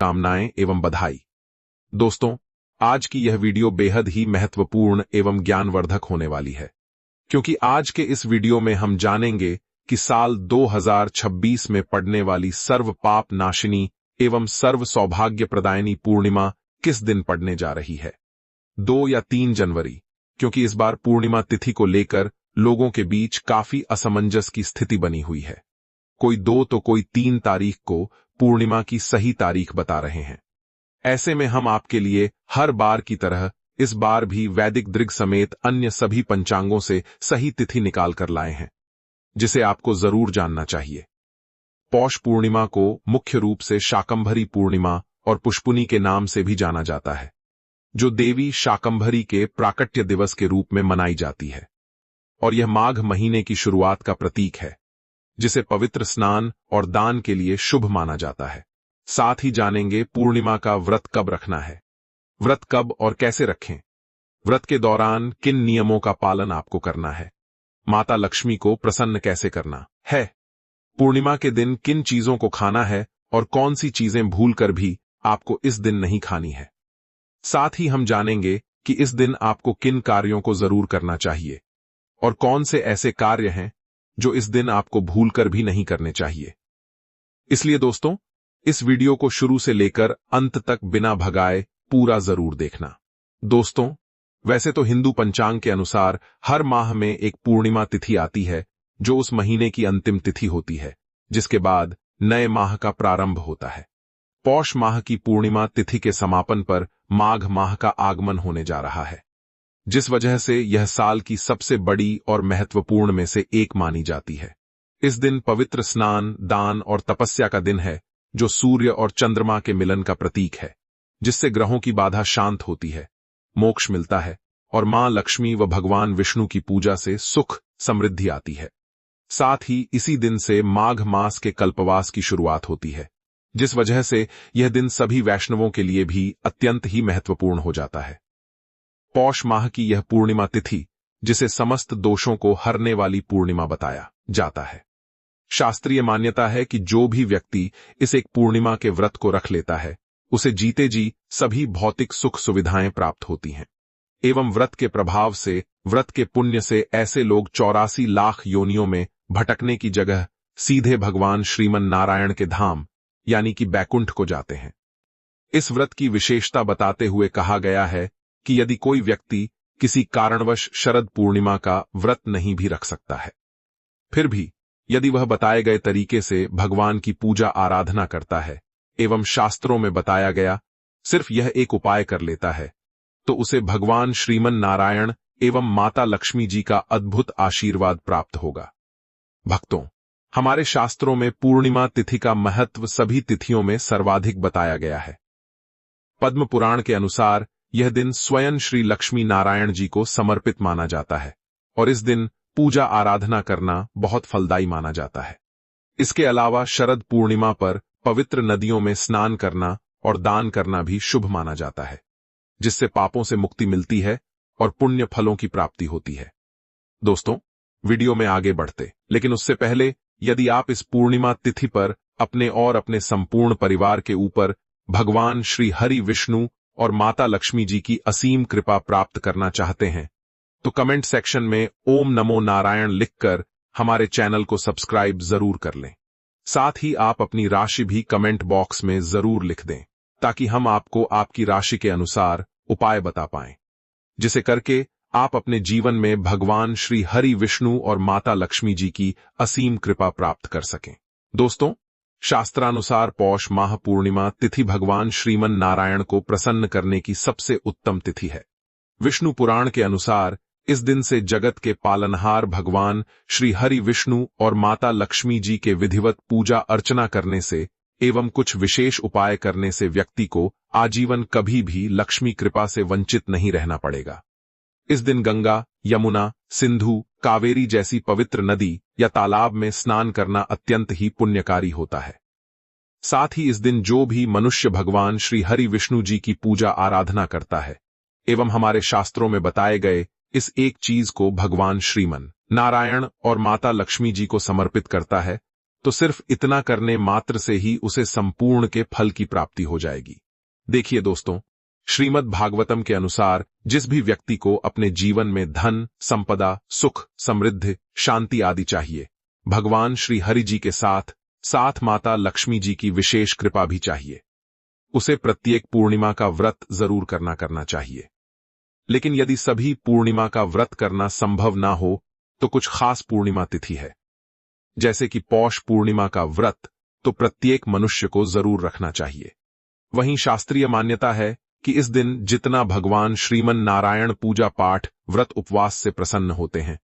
कामनाएं एवं बधाई। दोस्तों, आज की यह वीडियो बेहद ही महत्वपूर्ण एवं ज्ञानवर्धक होने वाली है, क्योंकि आज के इस वीडियो में हम जानेंगे कि साल 2026 में पड़ने वाली सर्व पाप नाशिनी एवं सर्व सौभाग्य प्रदायनी पूर्णिमा किस दिन पड़ने जा रही है। 2 या 3 जनवरी, क्योंकि इस बार पूर्णिमा तिथि को लेकर लोगों के बीच काफी असमंजस की स्थिति बनी हुई है। कोई 2 तो कोई 3 तारीख को पूर्णिमा की सही तारीख बता रहे हैं। ऐसे में हम आपके लिए हर बार की तरह इस बार भी वैदिक दृग समेत अन्य सभी पंचांगों से सही तिथि निकाल कर लाए हैं, जिसे आपको जरूर जानना चाहिए। पौष पूर्णिमा को मुख्य रूप से शाकंभरी पूर्णिमा और पुष्पुनी के नाम से भी जाना जाता है, जो देवी शाकंभरी के प्राकट्य दिवस के रूप में मनाई जाती है, और यह माघ महीने की शुरुआत का प्रतीक है, जिसे पवित्र स्नान और दान के लिए शुभ माना जाता है। साथ ही जानेंगे पूर्णिमा का व्रत कब रखना है, व्रत कब और कैसे रखें, व्रत के दौरान किन नियमों का पालन आपको करना है, माता लक्ष्मी को प्रसन्न कैसे करना है, पूर्णिमा के दिन किन चीजों को खाना है और कौन सी चीजें भूलकर भी आपको इस दिन नहीं खानी है। साथ ही हम जानेंगे कि इस दिन आपको किन कार्यों को जरूर करना चाहिए और कौन से ऐसे कार्य हैं जो इस दिन आपको भूलकर भी नहीं करने चाहिए। इसलिए दोस्तों, इस वीडियो को शुरू से लेकर अंत तक बिना भगाए पूरा जरूर देखना। दोस्तों, वैसे तो हिंदू पंचांग के अनुसार हर माह में एक पूर्णिमा तिथि आती है, जो उस महीने की अंतिम तिथि होती है, जिसके बाद नए माह का प्रारंभ होता है। पौष माह की पूर्णिमा तिथि के समापन पर माघ माह का आगमन होने जा रहा है, जिस वजह से यह साल की सबसे बड़ी और महत्वपूर्ण में से एक मानी जाती है। इस दिन पवित्र स्नान, दान और तपस्या का दिन है, जो सूर्य और चंद्रमा के मिलन का प्रतीक है, जिससे ग्रहों की बाधा शांत होती है, मोक्ष मिलता है और मां लक्ष्मी व भगवान विष्णु की पूजा से सुख समृद्धि आती है। साथ ही इसी दिन से माघ मास के कल्पवास की शुरुआत होती है, जिस वजह से यह दिन सभी वैष्णवों के लिए भी अत्यंत ही महत्वपूर्ण हो जाता है। पौष माह की यह पूर्णिमा तिथि, जिसे समस्त दोषों को हरने वाली पूर्णिमा बताया जाता है। शास्त्रीय मान्यता है कि जो भी व्यक्ति इस एक पूर्णिमा के व्रत को रख लेता है, उसे जीते जी सभी भौतिक सुख सुविधाएं प्राप्त होती हैं, एवं व्रत के प्रभाव से, व्रत के पुण्य से ऐसे लोग 84 लाख योनियों में भटकने की जगह सीधे भगवान श्रीमन नारायण के धाम यानी कि बैकुंठ को जाते हैं। इस व्रत की विशेषता बताते हुए कहा गया है कि यदि कोई व्यक्ति किसी कारणवश शरद पूर्णिमा का व्रत नहीं भी रख सकता है, फिर भी यदि वह बताए गए तरीके से भगवान की पूजा आराधना करता है एवं शास्त्रों में बताया गया सिर्फ यह एक उपाय कर लेता है, तो उसे भगवान श्रीमन नारायण एवं माता लक्ष्मी जी का अद्भुत आशीर्वाद प्राप्त होगा। भक्तों, हमारे शास्त्रों में पूर्णिमा तिथि का महत्व सभी तिथियों में सर्वाधिक बताया गया है। पद्म पुराण के अनुसार यह दिन स्वयं श्री लक्ष्मी नारायण जी को समर्पित माना जाता है और इस दिन पूजा आराधना करना बहुत फलदायी माना जाता है। इसके अलावा शरद पूर्णिमा पर पवित्र नदियों में स्नान करना और दान करना भी शुभ माना जाता है, जिससे पापों से मुक्ति मिलती है और पुण्य फलों की प्राप्ति होती है। दोस्तों, वीडियो में आगे बढ़ते, लेकिन उससे पहले यदि आप इस पूर्णिमा तिथि पर अपने और अपने संपूर्ण परिवार के ऊपर भगवान श्री हरि विष्णु और माता लक्ष्मी जी की असीम कृपा प्राप्त करना चाहते हैं, तो कमेंट सेक्शन में ओम नमो नारायण लिखकर हमारे चैनल को सब्सक्राइब जरूर कर लें। साथ ही आप अपनी राशि भी कमेंट बॉक्स में जरूर लिख दें, ताकि हम आपको आपकी राशि के अनुसार उपाय बता पाएं, जिसे करके आप अपने जीवन में भगवान श्री हरि विष्णु और माता लक्ष्मी जी की असीम कृपा प्राप्त कर सकें। दोस्तों, शास्त्रानुसार पौष माह पूर्णिमा तिथि भगवान श्रीमन नारायण को प्रसन्न करने की सबसे उत्तम तिथि है। विष्णु पुराण के अनुसार इस दिन से जगत के पालनहार भगवान श्री हरि विष्णु और माता लक्ष्मी जी के विधिवत पूजा अर्चना करने से एवं कुछ विशेष उपाय करने से व्यक्ति को आजीवन कभी भी लक्ष्मी कृपा से वंचित नहीं रहना पड़ेगा। इस दिन गंगा, यमुना, सिंधु, कावेरी जैसी पवित्र नदी या तालाब में स्नान करना अत्यंत ही पुण्यकारी होता है। साथ ही इस दिन जो भी मनुष्य भगवान श्री हरि विष्णु जी की पूजा आराधना करता है एवं हमारे शास्त्रों में बताए गए इस एक चीज को भगवान श्रीमन नारायण और माता लक्ष्मी जी को समर्पित करता है, तो सिर्फ इतना करने मात्र से ही उसे संपूर्ण के फल की प्राप्ति हो जाएगी। देखिए दोस्तों, श्रीमद् भागवतम के अनुसार जिस भी व्यक्ति को अपने जीवन में धन, संपदा, सुख, समृद्धि, शांति आदि चाहिए, भगवान श्री हरि जी के साथ साथ माता लक्ष्मी जी की विशेष कृपा भी चाहिए, उसे प्रत्येक पूर्णिमा का व्रत जरूर करना चाहिए। लेकिन यदि सभी पूर्णिमा का व्रत करना संभव ना हो तो कुछ खास पूर्णिमा तिथि है, जैसे कि पौष पूर्णिमा का व्रत तो प्रत्येक मनुष्य को जरूर रखना चाहिए। वहीं शास्त्रीय मान्यता है कि इस दिन जितना भगवान श्रीमन नारायण पूजा पाठ व्रत उपवास से प्रसन्न होते हैं,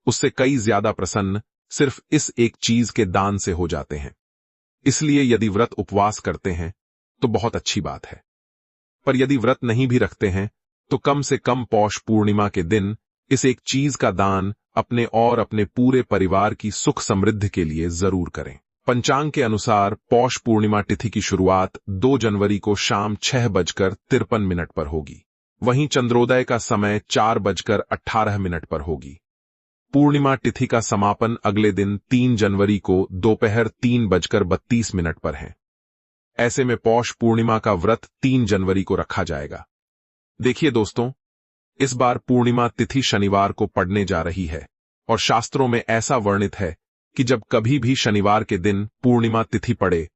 उससे कई ज्यादा प्रसन्न सिर्फ इस एक चीज के दान से हो जाते हैं। इसलिए यदि व्रत उपवास करते हैं तो बहुत अच्छी बात है, पर यदि व्रत नहीं भी रखते हैं तो कम से कम पौष पूर्णिमा के दिन इस एक चीज का दान अपने और अपने पूरे परिवार की सुख समृद्धि के लिए जरूर करें। पंचांग के अनुसार पौष पूर्णिमा तिथि की शुरुआत 2 जनवरी को शाम 6:53 पर होगी। वहीं चंद्रोदय का समय 4:18 पर होगी। पूर्णिमा तिथि का समापन अगले दिन 3 जनवरी को दोपहर 3:32 पर है। ऐसे में पौष पूर्णिमा का व्रत 3 जनवरी को रखा जाएगा। देखिए दोस्तों, इस बार पूर्णिमा तिथि शनिवार को पड़ने जा रही है और शास्त्रों में ऐसा वर्णित है कि जब कभी भी शनिवार के दिन पूर्णिमा तिथि पड़े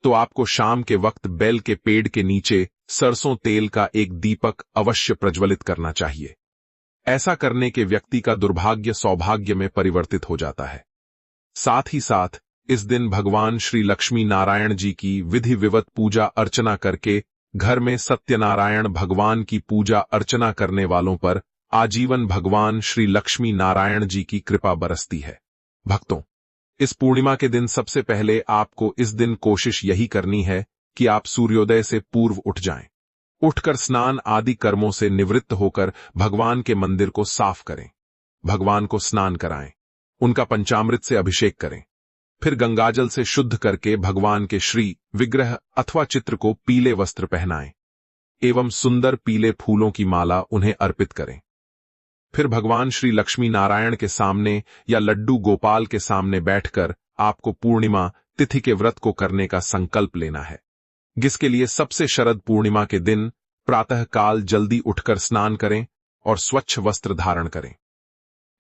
तो आपको शाम के वक्त बेल के पेड़ के नीचे सरसों तेल का एक दीपक अवश्य प्रज्वलित करना चाहिए। ऐसा करने के व्यक्ति का दुर्भाग्य सौभाग्य में परिवर्तित हो जाता है। साथ ही साथ इस दिन भगवान श्री लक्ष्मी नारायण जी की विधि विवत पूजा अर्चना करके घर में सत्यनारायण भगवान की पूजा अर्चना करने वालों पर आजीवन भगवान श्री लक्ष्मी नारायण जी की कृपा बरसती है। भक्तों, इस पूर्णिमा के दिन सबसे पहले आपको इस दिन कोशिश यही करनी है कि आप सूर्योदय से पूर्व उठ जाएं। उठकर स्नान आदि कर्मों से निवृत्त होकर भगवान के मंदिर को साफ करें, भगवान को स्नान कराएं, उनका पंचामृत से अभिषेक करें, फिर गंगाजल से शुद्ध करके भगवान के श्री विग्रह अथवा चित्र को पीले वस्त्र पहनाएं एवं सुंदर पीले फूलों की माला उन्हें अर्पित करें। फिर भगवान श्री लक्ष्मी नारायण के सामने या लड्डू गोपाल के सामने बैठकर आपको पूर्णिमा तिथि के व्रत को करने का संकल्प लेना है, जिसके लिए सबसे शरद पूर्णिमा के दिन प्रातः काल जल्दी उठकर स्नान करें और स्वच्छ वस्त्र धारण करें।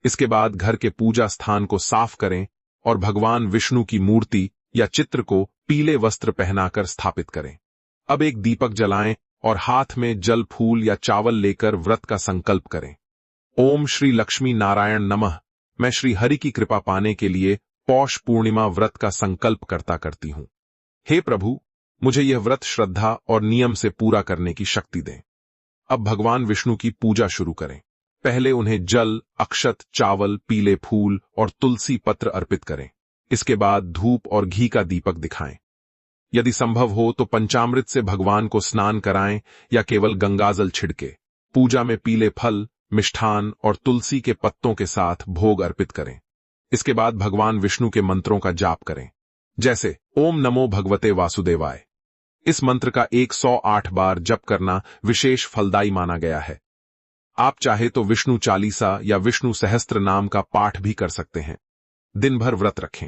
इसके बाद घर के पूजा स्थान को साफ करें और भगवान विष्णु की मूर्ति या चित्र को पीले वस्त्र पहनाकर स्थापित करें। अब एक दीपक जलाएं और हाथ में जल, फूल या चावल लेकर व्रत का संकल्प करें। ओम श्री लक्ष्मी नारायण नमः। मैं श्री हरि की कृपा पाने के लिए पौष पूर्णिमा व्रत का संकल्प करती हूं। हे प्रभु, मुझे यह व्रत श्रद्धा और नियम से पूरा करने की शक्ति दें। अब भगवान विष्णु की पूजा शुरू करें। पहले उन्हें जल, अक्षत, चावल, पीले फूल और तुलसी पत्र अर्पित करें। इसके बाद धूप और घी का दीपक दिखाएं। यदि संभव हो तो पंचामृत से भगवान को स्नान कराएं या केवल गंगाजल छिड़के। पूजा में पीले फल, मिष्ठान और तुलसी के पत्तों के साथ भोग अर्पित करें। इसके बाद भगवान विष्णु के मंत्रों का जाप करें, जैसे ओम नमो भगवते वासुदेवाय। इस मंत्र का 108 बार जप करना विशेष फलदायी माना गया है। आप चाहे तो विष्णु चालीसा या विष्णु सहस्त्र नाम का पाठ भी कर सकते हैं। दिन भर व्रत रखें।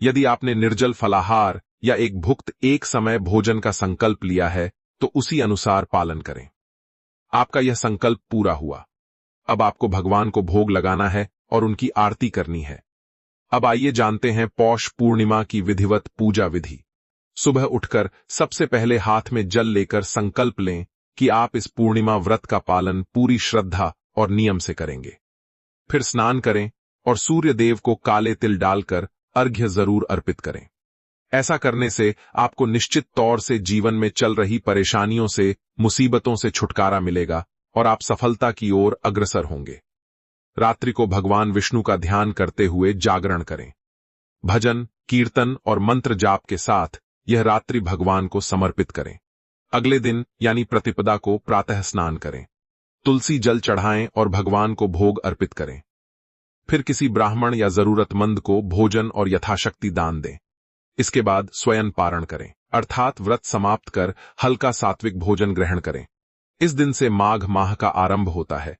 यदि आपने निर्जल फलाहार या एक भुक्त एक समय भोजन का संकल्प लिया है तो उसी अनुसार पालन करें। आपका यह संकल्प पूरा हुआ। अब आपको भगवान को भोग लगाना है और उनकी आरती करनी है। अब आइए जानते हैं पौष पूर्णिमा की विधिवत पूजा विधि। सुबह उठकर सबसे पहले हाथ में जल लेकर संकल्प लें कि आप इस पूर्णिमा व्रत का पालन पूरी श्रद्धा और नियम से करेंगे। फिर स्नान करें और सूर्य देव को काले तिल डालकर अर्घ्य जरूर अर्पित करें। ऐसा करने से आपको निश्चित तौर से जीवन में चल रही परेशानियों से, मुसीबतों से छुटकारा मिलेगा और आप सफलता की ओर अग्रसर होंगे। रात्रि को भगवान विष्णु का ध्यान करते हुए जागरण करें। भजन, कीर्तन और मंत्र जाप के साथ यह रात्रि भगवान को समर्पित करें। अगले दिन यानी प्रतिपदा को प्रातः स्नान करें, तुलसी जल चढ़ाएं और भगवान को भोग अर्पित करें। फिर किसी ब्राह्मण या जरूरतमंद को भोजन और यथाशक्ति दान दें। इसके बाद स्वयं पारण करें, अर्थात व्रत समाप्त कर हल्का सात्विक भोजन ग्रहण करें। इस दिन से माघ माह का आरंभ होता है,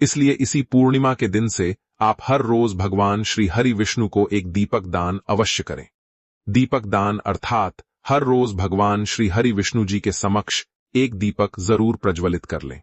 इसलिए इसी पूर्णिमा के दिन से आप हर रोज भगवान श्री हरि विष्णु को एक दीपक दान अवश्य करें। दीपक दान अर्थात हर रोज भगवान श्री हरि विष्णु जी के समक्ष एक दीपक जरूर प्रज्वलित कर लें।